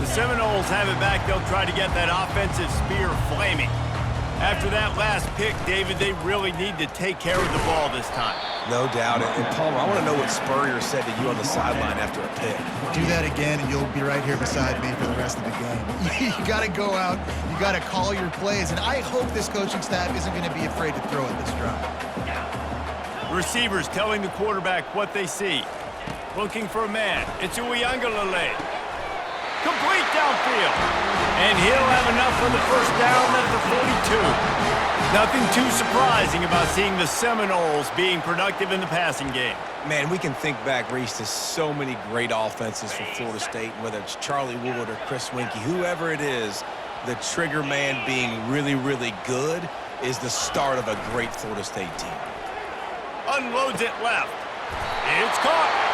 Seminoles have it back. They'll try to get that offensive spear flaming. After that last pick, David, they really need to take care of the ball this time. No doubt. And Palmer, I want to know what Spurrier said to you on the sideline after a pick. Do that again, and you'll be right here beside me for the rest of the game. You got to go out. You got to call your plays. And I hope this coaching staff isn't going to be afraid to throw at this drive. Receivers telling the quarterback what they see. Looking for a man. It's Uiagalelei. Complete downfield. And he'll have enough for the first down at the 42. Nothing too surprising about seeing the Seminoles being productive in the passing game. Man, we can think back, Reese, to so many great offenses for Florida State, whether it's Charlie Wood or Chris Winkie, whoever it is, the trigger man being really, really good is the start of a great Florida State team. Unloads it left. It's caught.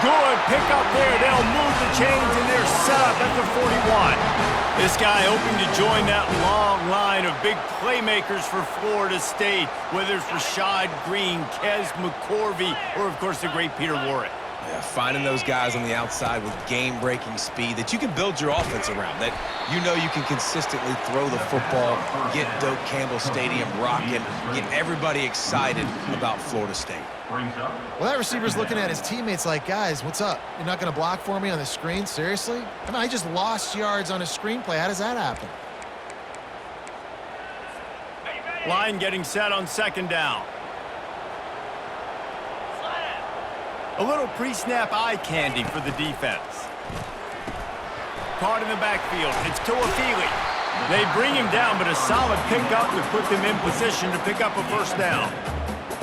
Good pick up there. They'll move the chains, and they're set up at the 41. This guy hoping to join that long line of big playmakers for Florida State, whether it's Rashad Green, Kez McCorvey, or, of course, the great Peter Warrick. Yeah, finding those guys on the outside with game-breaking speed that you can build your offense around, that you know you can consistently throw the football, get Doak Campbell Stadium rocking, get everybody excited about Florida State. Well, that receiver's looking at his teammates like, guys, what's up? You're not going to block for me on the screen? Seriously? I mean, I just lost yards on a screenplay. How does that happen? Line getting set on second down. A little pre-snap eye candy for the defense. Caught in the backfield. It's Tuafili. They bring him down, but a solid pickup to put them in position to pick up a first down.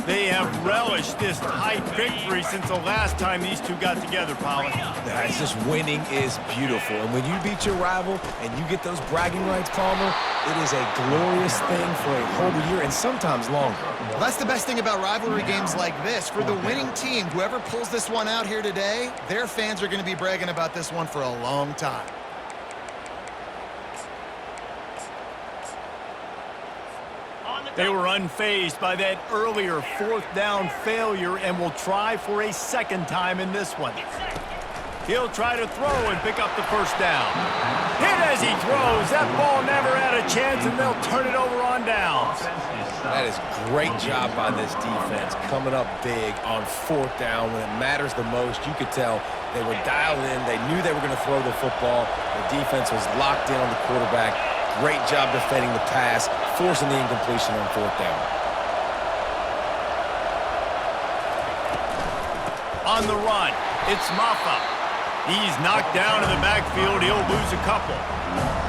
They have relished this tight victory since the last time these two got together, Polly. It's just winning is beautiful. And when you beat your rival and you get those bragging rights, Palmer, it is a glorious thing for a whole year and sometimes longer. Well, that's the best thing about rivalry games like this. For the winning team, whoever pulls this one out here today, their fans are going to be bragging about this one for a long time. They were unfazed by that earlier fourth down failure and will try for a second time in this one. He'll try to throw and pick up the first down. Hit as he throws. That ball never had a chance, and they'll turn it over on downs. That is great job by this defense, coming up big on fourth down when it matters the most. You could tell they were dialed in. They knew they were going to throw the football. The defense was locked in on the quarterback. Great job defending the pass, forcing the incompletion on fourth down. On the run, it's Maffa. He's knocked down in the backfield. He'll lose a couple.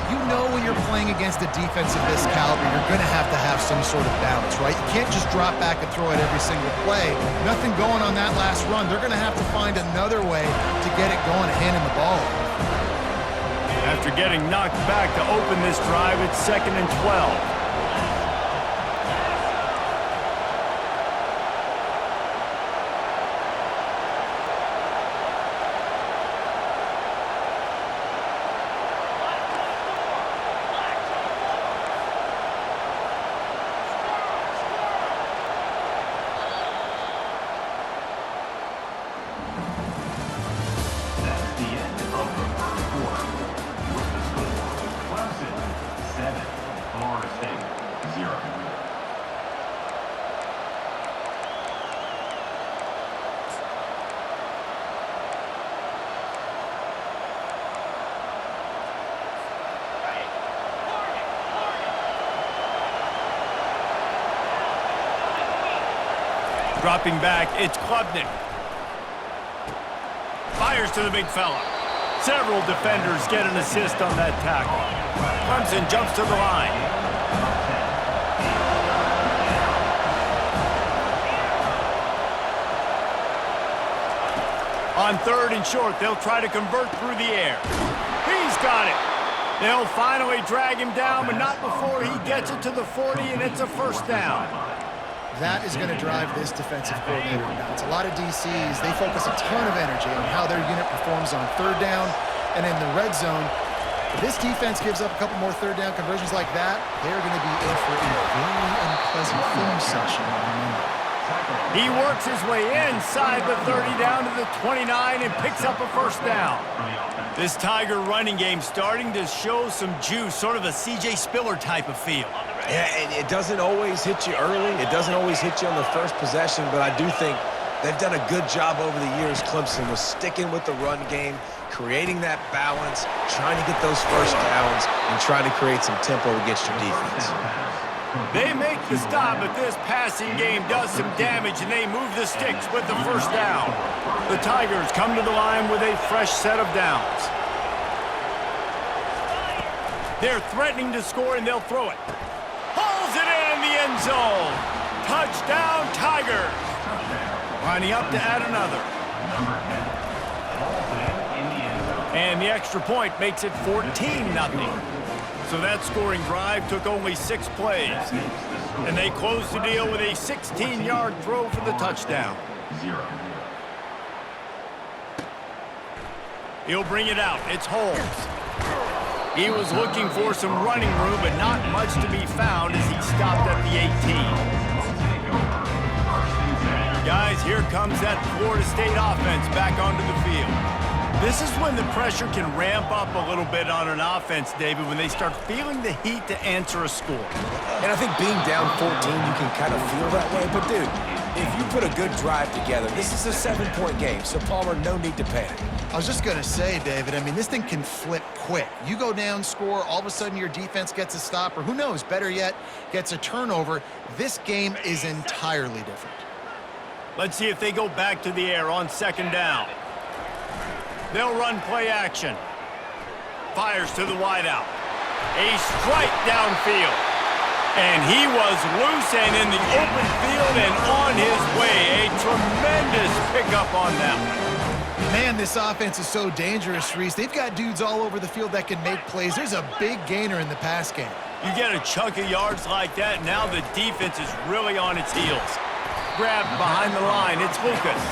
You know when you're playing against a defense of this caliber, you're going to have some sort of balance, right? You can't just drop back and throw it every single play. Nothing going on that last run. They're going to have to find another way to get it going and handing the ball. After getting knocked back to open this drive, it's 2nd and 12. Dropping back, it's Klubnik. Fires to the big fella. Several defenders get an assist on that tackle. Clemson jumps to the line. On 3rd and short, they'll try to convert through the air. He's got it. They'll finally drag him down, but not before he gets it to the 40, and it's a first down. That is going to drive this defensive coordinator nuts. A lot of DCs, they focus a ton of energy on how their unit performs on 3rd down and in the red zone. If this defense gives up a couple more 3rd down conversions like that, they're going to be in for a very unpleasant film session on Monday. He works his way inside the 30 down to the 29 and picks up a first down. This Tiger running game starting to show some juice, sort of a C.J. Spiller type of feel. Yeah, and it doesn't always hit you early. It doesn't always hit you on the first possession, but I do think they've done a good job over the years, Clemson, with sticking with the run game, creating that balance, trying to get those first downs, and trying to create some tempo against your defense. They make the stop, but this passing game does some damage, and they move the sticks with the first down. The Tigers come to the line with a fresh set of downs. They're threatening to score, and they'll throw it. Hauls it in the end zone. Touchdown, Tigers. Lining up to add another. And the extra point makes it 14-0. So that scoring drive took only 6 plays. And they closed the deal with a 16-yard throw for the touchdown. He'll bring it out. It's Holmes. He was looking for some running room, but not much to be found as he stopped at the 18. Guys, here comes that Florida State offense back onto the field. This is when the pressure can ramp up a little bit on an offense, David, when they start feeling the heat to answer a score. And I think being down 14, you can kind of feel that way. But, dude, if you put a good drive together, this is a 7-point game, so, Palmer, no need to panic. I was just going to say, David, I mean, this thing can flip quick. You go down, score, all of a sudden your defense gets a stop, or who knows, better yet, gets a turnover. This game is entirely different. Let's see if they go back to the air on second down. They'll run play action. Fires to the wideout. A strike downfield. And he was loose and in the open field and on his way. A tremendous pickup on that one. Man, this offense is so dangerous, Reese. They've got dudes all over the field that can make plays. There's a big gainer in the pass game. You get a chunk of yards like that, now the defense is really on its heels. Grabbed behind the line, it's Lucas.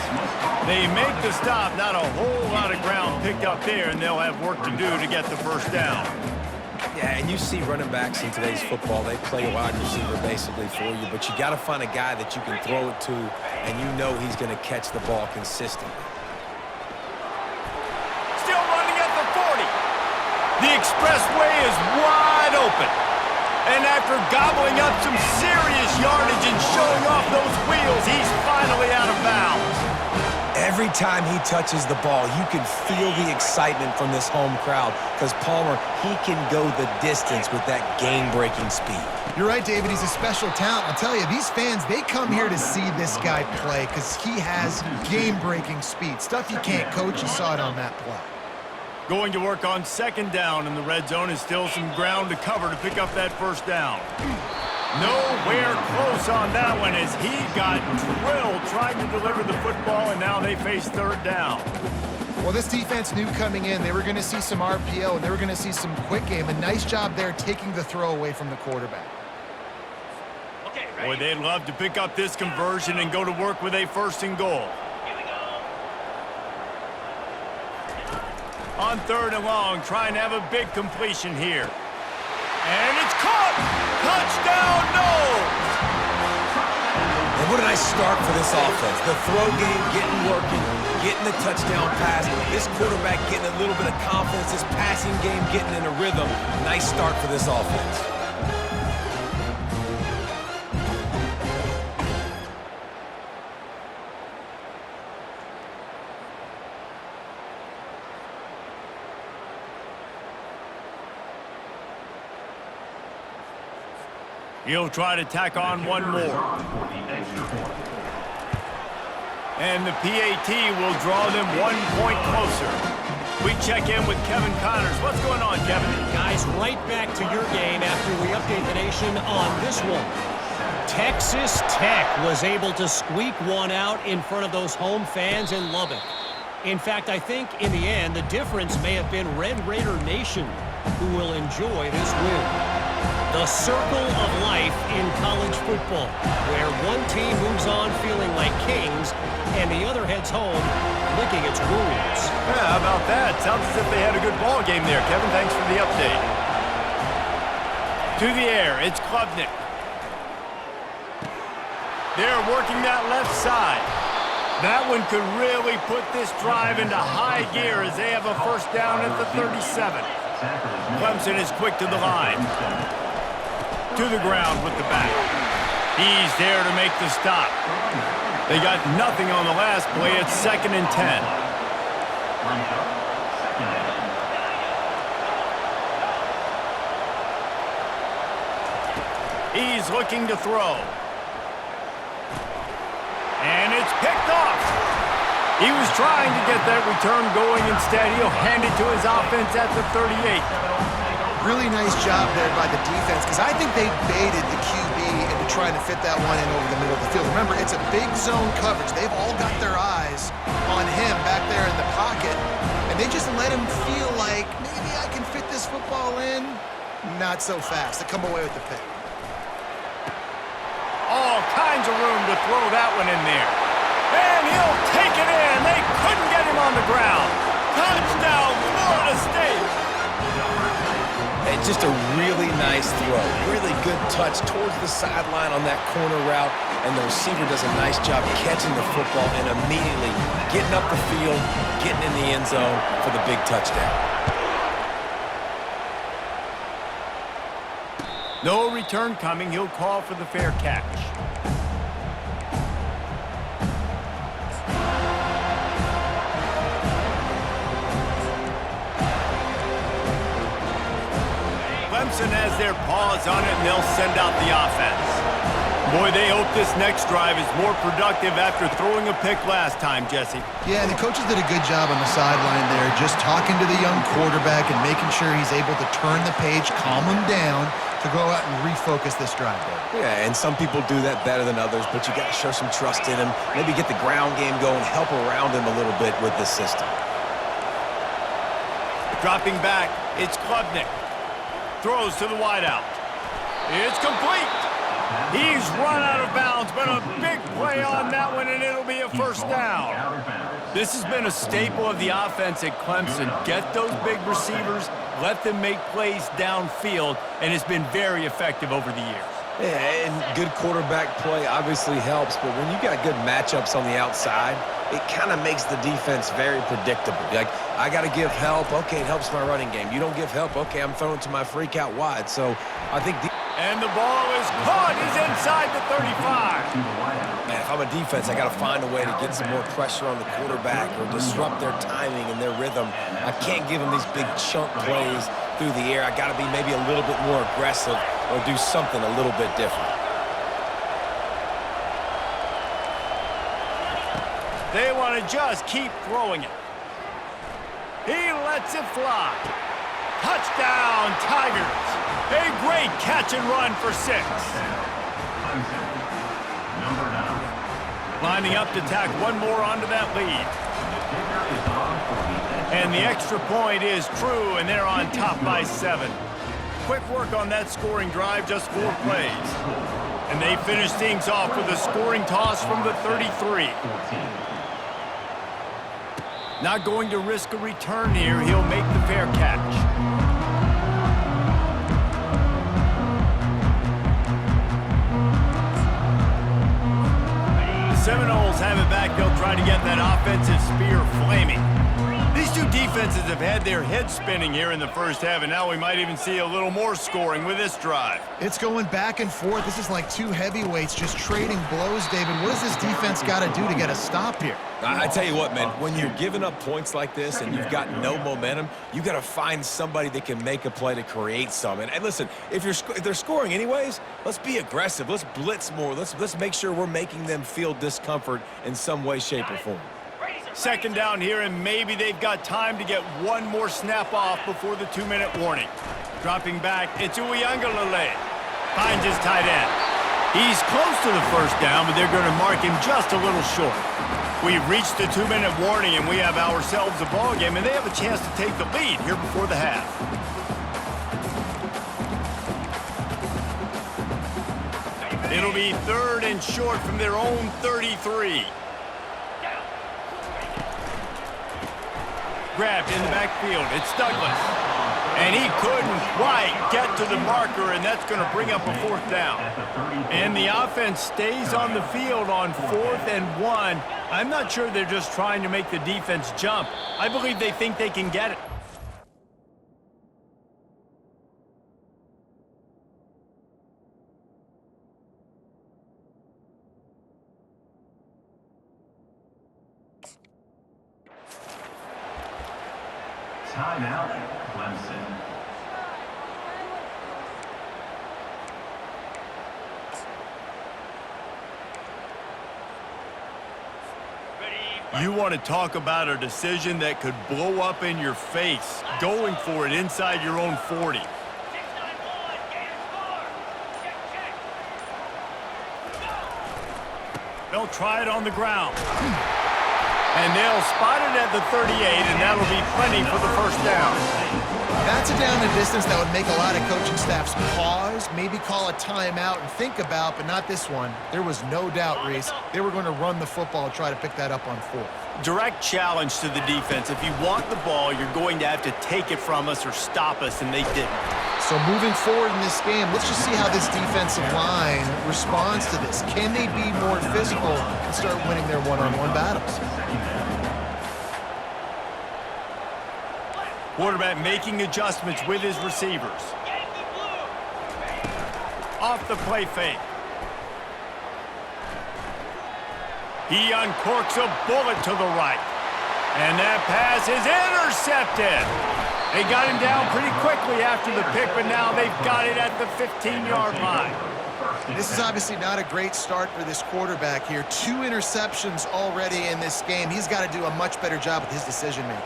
They make the stop, not a whole lot of ground picked up there, and they'll have work to do to get the first down. Yeah, and you see running backs in today's football, they play a wide receiver basically for you, but you got to find a guy that you can throw it to, and you know he's going to catch the ball consistently. Still running at the 40. The expressway is wide open. And after gobbling up some serious yardage and showing off those wheels, he's finally out of bounds. Every time he touches the ball, you can feel the excitement from this home crowd because, Palmer, he can go the distance with that game-breaking speed. You're right, David. He's a special talent. I'll tell you, these fans, they come here to see this guy play because he has game-breaking speed. Stuff you can't coach. You saw it on that play. Going to work on second down in the red zone is still some ground to cover to pick up that first down. Nowhere close on that one as he got drilled trying to deliver the football, and now they face third down. Well, this defense knew coming in they were going to see some RPO and they were going to see some quick game. A nice job there taking the throw away from the quarterback. Boy, they'd love to pick up this conversion and go to work with a first and goal. On third and long, trying to have a big completion here. And it's caught! Touchdown, Knowles! And what a nice start for this offense. The throw game getting working, getting the touchdown pass. This quarterback getting a little bit of confidence. This passing game getting in a rhythm. Nice start for this offense. He'll try to tack on one more. And the PAT will draw them 1 point closer. We check in with Kevin Connors. What's going on, Kevin? Guys, right back to your game after we update the nation on this one. Texas Tech was able to squeak one out in front of those home fans in Lubbock. In fact, I think in the end, the difference may have been Red Raider Nation who will enjoy this win. The circle of life in college football, where one team moves on feeling like kings and the other heads home licking its wounds. Yeah, how about that? Sounds as if they had a good ball game there, Kevin. Thanks for the update. To the air, it's Klubnik. They're working that left side. That one could really put this drive into high gear as they have a first down at the 37. Clemson is quick to the line. To the ground with the back. He's there to make the stop. They got nothing on the last play. It's 2nd and 10. He's looking to throw. And it's picked off. He was trying to get that return going. Instead, he'll hand it to his offense at the 38. Really nice job there by the defense, because I think they baited the QB into trying to fit that one in over the middle of the field. Remember, it's a big zone coverage. They've all got their eyes on him back there in the pocket, and they just let him feel like, maybe I can fit this football in. Not so fast. They come away with the pick. All kinds of room to throw that one in there. And he'll take it in. They couldn't get him on the ground. Touchdown, Florida State. And just a really nice throw. Really good touch towards the sideline on that corner route. And the receiver does a nice job catching the football and immediately getting up the field, getting in the end zone for the big touchdown. No return coming. He'll call for the fair catch. Clemson has their paws on it, and they'll send out the offense. Boy, they hope this next drive is more productive after throwing a pick last time, Jesse. Yeah, and the coaches did a good job on the sideline there, just talking to the young quarterback and making sure he's able to turn the page, calm him down, to go out and refocus this drive. Yeah, and some people do that better than others, but you got to show some trust in him, maybe get the ground game going, help around him a little bit with this system. Dropping back, it's Klubnik. Throws to the wideout. It's complete. He's run out of bounds, but a big play on that one, and it'll be a first down. This has been a staple of the offense at Clemson. Get those big receivers, let them make plays downfield, and it's been very effective over the years. Yeah, and good quarterback play obviously helps, but when you got good matchups on the outside, it kind of makes the defense very predictable. Like, I got to give help. Okay, it helps my running game. You don't give help. Okay, I'm throwing to my freak out wide. So I think... And the ball is caught. He's inside the 35. Man, if I'm a defense, I got to find a way to get some more pressure on the quarterback or disrupt their timing and their rhythm. I can't give them these big chunk plays through the air. I got to be maybe a little bit more aggressive or do something a little bit different. They want to just keep throwing it. He lets it fly. Touchdown, Tigers. A great catch and run for 6. Lining up to tack one more onto that lead. And the extra point is true, and they're on top by 7. Quick work on that scoring drive, just 4 plays. And they finish things off with a scoring toss from the 33. Not going to risk a return here. He'll make the fair catch. The Seminoles have it back. They'll try to get that offensive spear flaming. These two defenses have had their heads spinning here in the first half, and now we might even see a little more scoring with this drive. It's going back and forth. This is like two heavyweights just trading blows, David. What does this defense got to do to get a stop here? I tell you what, man, when you're giving up points like this and you've got no momentum, you got to find somebody that can make a play to create some. And listen, if they're scoring anyways, let's be aggressive. Let's blitz more. Let's make sure we're making them feel discomfort in some way, shape, or form. Second down here, and maybe they've got time to get one more snap off before the 2-minute warning. Dropping back, it's Uiagalelei. Finds his tight end. He's close to the first down, but they're going to mark him just a little short. We've reached the 2-minute warning, and we have ourselves a ball game, and they have a chance to take the lead here before the half. It'll be 3rd and short from their own 33. Grabbed in the backfield. It's Douglas. And he couldn't quite get to the marker, and that's going to bring up a 4th down. And the offense stays on the field on 4th and 1. I'm not sure they're just trying to make the defense jump. I believe they think they can get it. Timeout, Clemson. You want to talk about a decision that could blow up in your face, going for it inside your own 40. They'll try it on the ground. And they'll spot it at the 38, and that'll be plenty for the 1st down. That's a down and distance that would make a lot of coaching staffs pause, maybe call a timeout and think about, but not this one. There was no doubt, Reese, they were going to run the football and try to pick that up on 4th. Direct challenge to the defense. If you want the ball, you're going to have to take it from us or stop us, and they didn't. So moving forward in this game, let's just see how this defensive line responds to this. Can they be more physical and start winning their one-on-one battles? Quarterback making adjustments with his receivers. Off the play fake. He uncorks a bullet to the right. And that pass is intercepted. They got him down pretty quickly after the pick, but now they've got it at the 15-yard line. This is obviously not a great start for this quarterback here. 2 interceptions already in this game. He's got to do a much better job with his decision-making.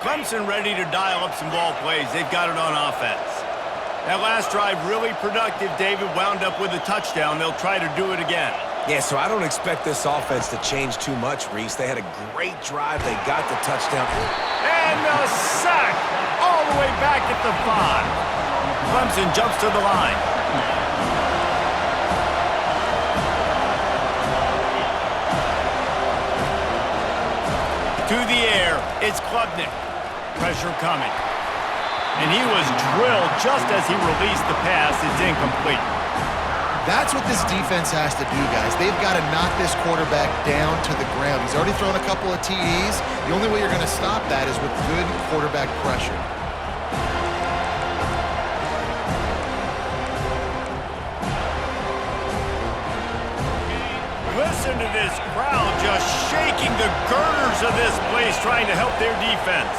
Clemson ready to dial up some ball plays. They've got it on offense. That last drive really productive. David wound up with a touchdown. They'll try to do it again. Yeah, so I don't expect this offense to change too much, Reese. They had a great drive. They got the touchdown. And the sack all the way back at the 5. Clemson jumps to the line. To the air, it's Klubnik. Pressure coming. And he was drilled just as he released the pass. It's incomplete. That's what this defense has to do, guys. They've got to knock this quarterback down to the ground. He's already thrown a couple of TDs. The only way you're going to stop that is with good quarterback pressure. Listen to this crowd just shaking the girders of this place, trying to help their defense.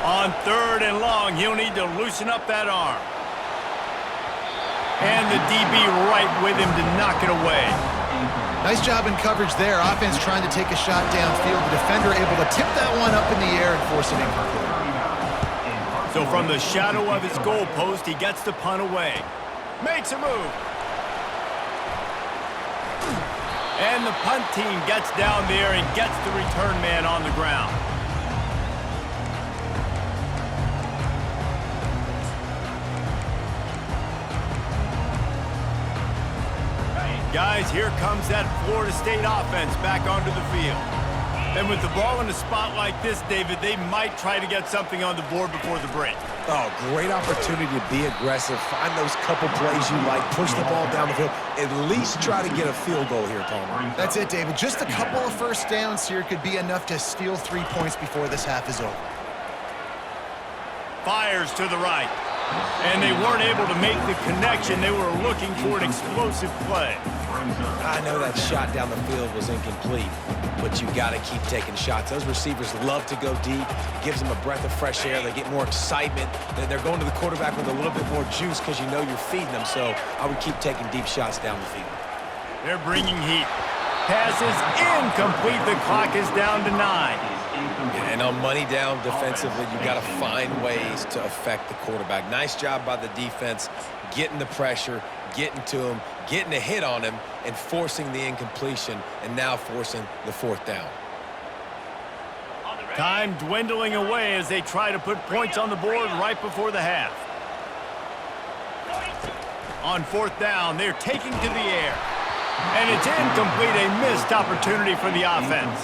On 3rd and long, he'll need to loosen up that arm. And the DB right with him to knock it away. Nice job in coverage there. Offense trying to take a shot downfield. The defender able to tip that one up in the air and force it incomplete. So from the shadow of his goalpost, he gets the punt away. Makes a move. And the punt team gets down there and gets the return man on the ground. Guys, here comes that Florida State offense back onto the field. And with the ball in a spot like this, David, they might try to get something on the board before the break. Oh, great opportunity to be aggressive. Find those couple plays you like. Push the ball down the field. At least try to get a field goal here, Palmer. That's it, David. Just a couple of first downs here could be enough to steal 3 points before this half is over. Fires to the right. And they weren't able to make the connection. They were looking for an explosive play. I know that shot down the field was incomplete, but you got to keep taking shots. Those receivers love to go deep. It gives them a breath of fresh air. They get more excitement. They're going to the quarterback with a little bit more juice because you know you're feeding them. So I would keep taking deep shots down the field. They're bringing heat. Pass is incomplete. The clock is down to 9. And on money down defensively, you got to find ways to affect the quarterback. Nice job by the defense, getting the pressure, getting to him, getting a hit on him, and forcing the incompletion, and now forcing the 4th down. Time dwindling away as they try to put points on the board right before the half. On 4th down, they're taking to the air. And it's incomplete, a missed opportunity for the offense.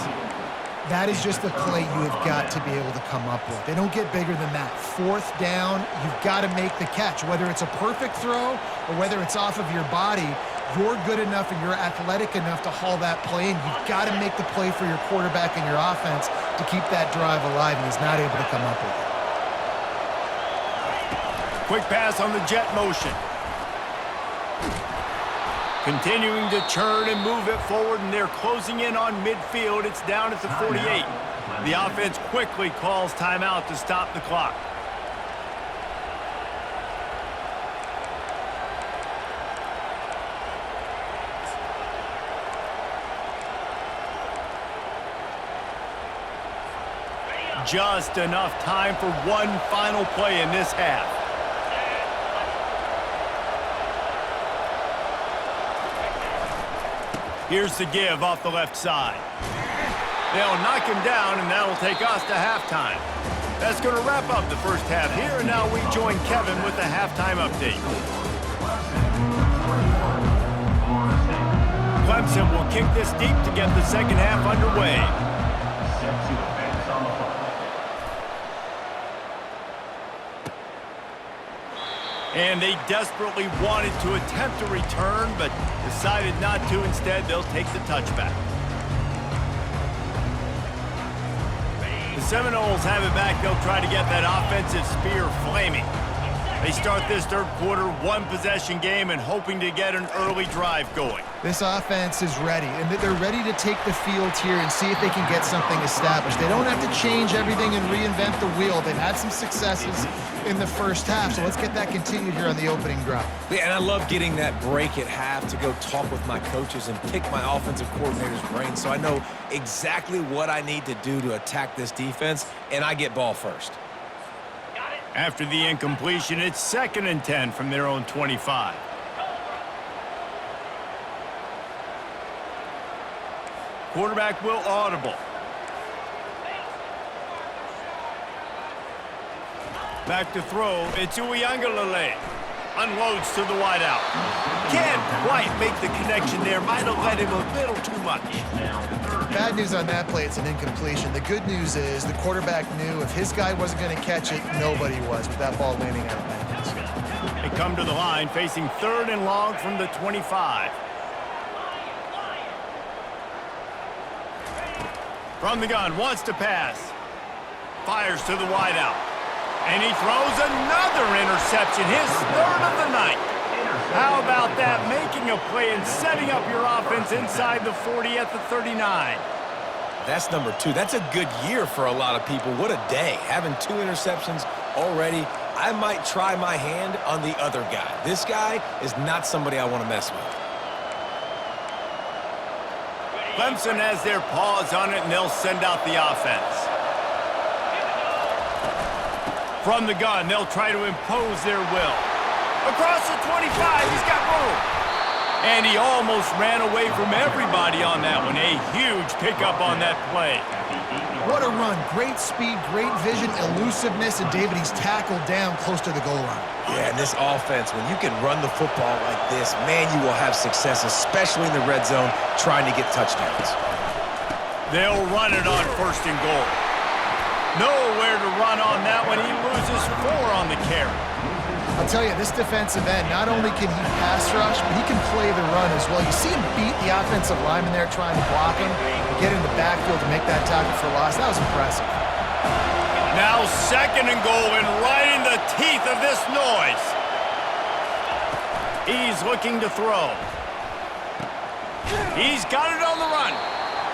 That is just a play you have got to be able to come up with. They don't get bigger than that. Fourth down, you've got to make the catch. Whether it's a perfect throw or whether it's off of your body, you're good enough and you're athletic enough to haul that play in. You've got to make the play for your quarterback and your offense to keep that drive alive, and he's not able to come up with it. Quick pass on the jet motion. Continuing to churn and move it forward, and they're closing in on midfield. It's down at the 48. The offense quickly calls timeout to stop the clock. Just enough time for one final play in this half. Here's the give off the left side. They'll knock him down, and that'll take us to halftime. That's going to wrap up the first half here, and now we join Kevin with the halftime update. Clemson will kick this deep to get the second half underway. And they desperately wanted to attempt a return, but decided not to. Instead, they'll take the touchback. The Seminoles have it back. They'll try to get that offensive spear flaming. They start this third quarter one-possession game and hoping to get an early drive going. This offense is ready, and they're ready to take the field here and see if they can get something established. They don't have to change everything and reinvent the wheel. They've had some successes in the first half, so let's get that continued here on the opening drive. Yeah, and I love getting that break at half to go talk with my coaches and pick my offensive coordinator's brain so I know exactly what I need to do to attack this defense, and I get ball first. After the incompletion, it's 2nd and 10 from their own 25. Quarterback will audible. Back to throw. It's Uiagalelei. Unloads to the wideout. Can't quite make the connection there. Might have led him a little too much. Bad news on that play, it's an incompletion. The good news is the quarterback knew if his guy wasn't going to catch it, nobody was with that ball landing out of bounds. They come to the line facing 3rd and long from the 25. From the gun, wants to pass. Fires to the wideout. And he throws another interception, his 3rd of the night. How about that? Making a play and setting up your offense inside the 40 at the 39. That's number 2. That's a good year for a lot of people. What a day. Having 2 interceptions already. I might try my hand on the other guy. This guy is not somebody I want to mess with. Clemson has their paws on it, and they'll send out the offense. From the gun, they'll try to impose their will. Across the 25, he's got room. And he almost ran away from everybody on that one. A huge pickup on that play. What a run. Great speed, great vision, elusiveness, and David, he's tackled down close to the goal line. Yeah, and this offense, when you can run the football like this, man, you will have success, especially in the red zone, trying to get touchdowns. They'll run it on 1st and goal. Nowhere to run on that one. He loses 4 on the carry. I'll tell you, this defensive end, not only can he pass rush, but he can play the run as well. You see him beat the offensive lineman there trying to block him and get in the backfield to make that tackle for loss. That was impressive. Now 2nd and goal, and right in the teeth of this noise. He's looking to throw. He's got it on the run.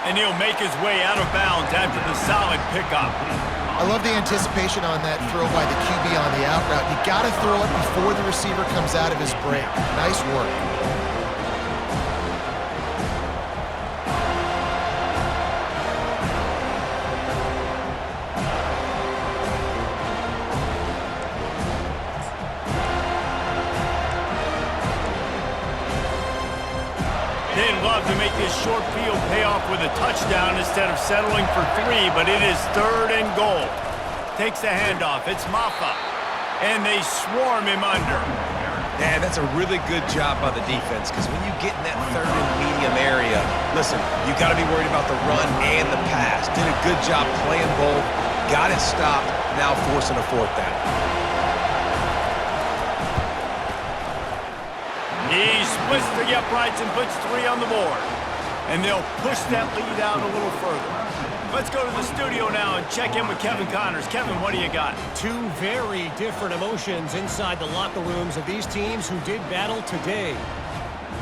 And he'll make his way out of bounds after the solid pickup. I love the anticipation on that throw by the QB on the out route. You got to throw it before the receiver comes out of his break. Nice work. They'd love to make this short field pay off with a touchdown instead of settling for 3, but it is 3rd and goal. Takes the handoff. It's Maffa. And they swarm him under. And that's a really good job by the defense, because when you get in that third and medium area, listen, you got to be worried about the run and the pass. Did a good job playing both, got it stopped, now forcing a fourth down. He splits the uprights and puts 3 on the board. And they'll push that lead out a little further. Let's go to the studio now and check in with Kevin Connors. Kevin, what do you got? 2 very different emotions inside the locker rooms of these teams who did battle today.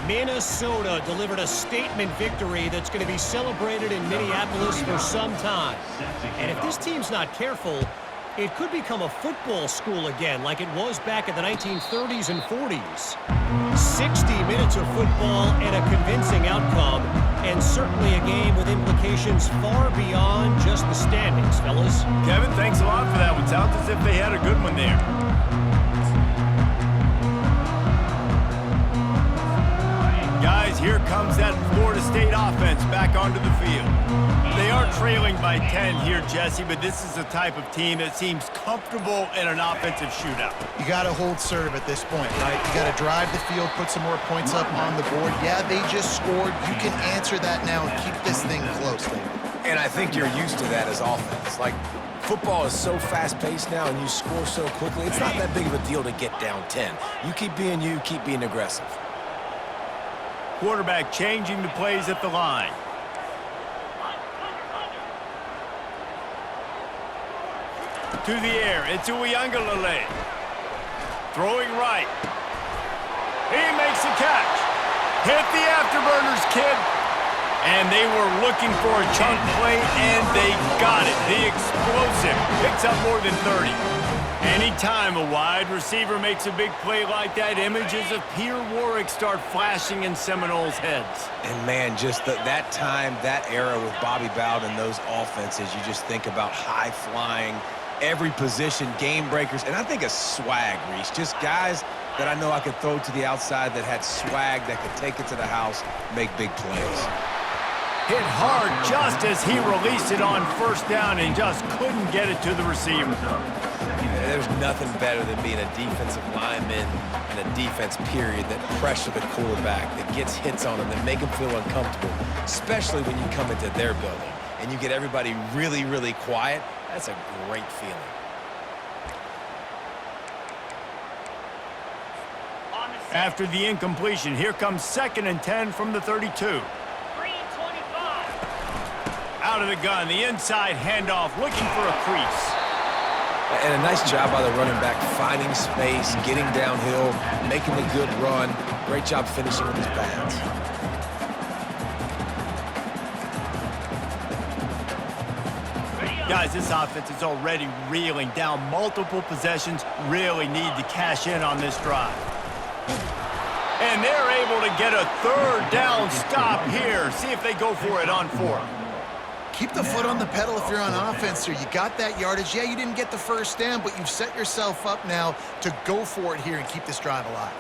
Minnesota delivered a statement victory that's going to be celebrated in Minneapolis for some time. And if this team's not careful, it could become a football school again like it was back in the 1930s and 40s. 60 minutes of football and a convincing outcome, and certainly a game with implications far beyond just the standings, fellas. Kevin, thanks a lot for that one. Sounds as if they had a good one there. Guys, here comes that Florida State offense back onto the field. They are trailing by 10 here, Jesse, but this is the type of team that seems comfortable in an offensive shootout. You got to hold serve at this point, right? You got to drive the field, put some more points up on the board. Yeah, they just scored. You can answer that now and keep this thing close, David. And I think you're used to that as offense. Like, football is so fast-paced now and you score so quickly, it's not that big of a deal to get down 10. You keep being aggressive. Quarterback changing the plays at the line. To the air, it's Uiagalelei. Throwing right. He makes a catch. Hit the afterburners, kid. And they were looking for a chunk play, and they got it. The explosive picks up more than 30. Anytime a wide receiver makes a big play like that, images of Peter Warwick start flashing in Seminoles' heads. And, man, just that time, that era with Bobby Bowden and those offenses, you just think about high-flying, every position, game breakers, and I think of swag, Reese. Just guys that I know I could throw to the outside that had swag, that could take it to the house, make big plays. Hit hard just as he released it on first down and just couldn't get it to the receiver. There's nothing better than being a defensive lineman and a defense period that pressure the quarterback, that gets hits on him, that make him feel uncomfortable, especially when you come into their building and you get everybody really, really quiet. That's a great feeling. After the incompletion, here comes 2nd and 10 from the 32. 3:25. Out of the gun, the inside handoff, looking for a crease. And a nice job by the running back, finding space, getting downhill, making a good run. Great job finishing with his pads. Guys, this offense is already reeling down multiple possessions. Really need to cash in on this drive. And they're able to get a 3rd down stop here. See if they go for it on 4th. Keep the foot on the pedal if you're on offense here. You got that yardage. Yeah, you didn't get the first down, but you've set yourself up now to go for it here and keep this drive alive.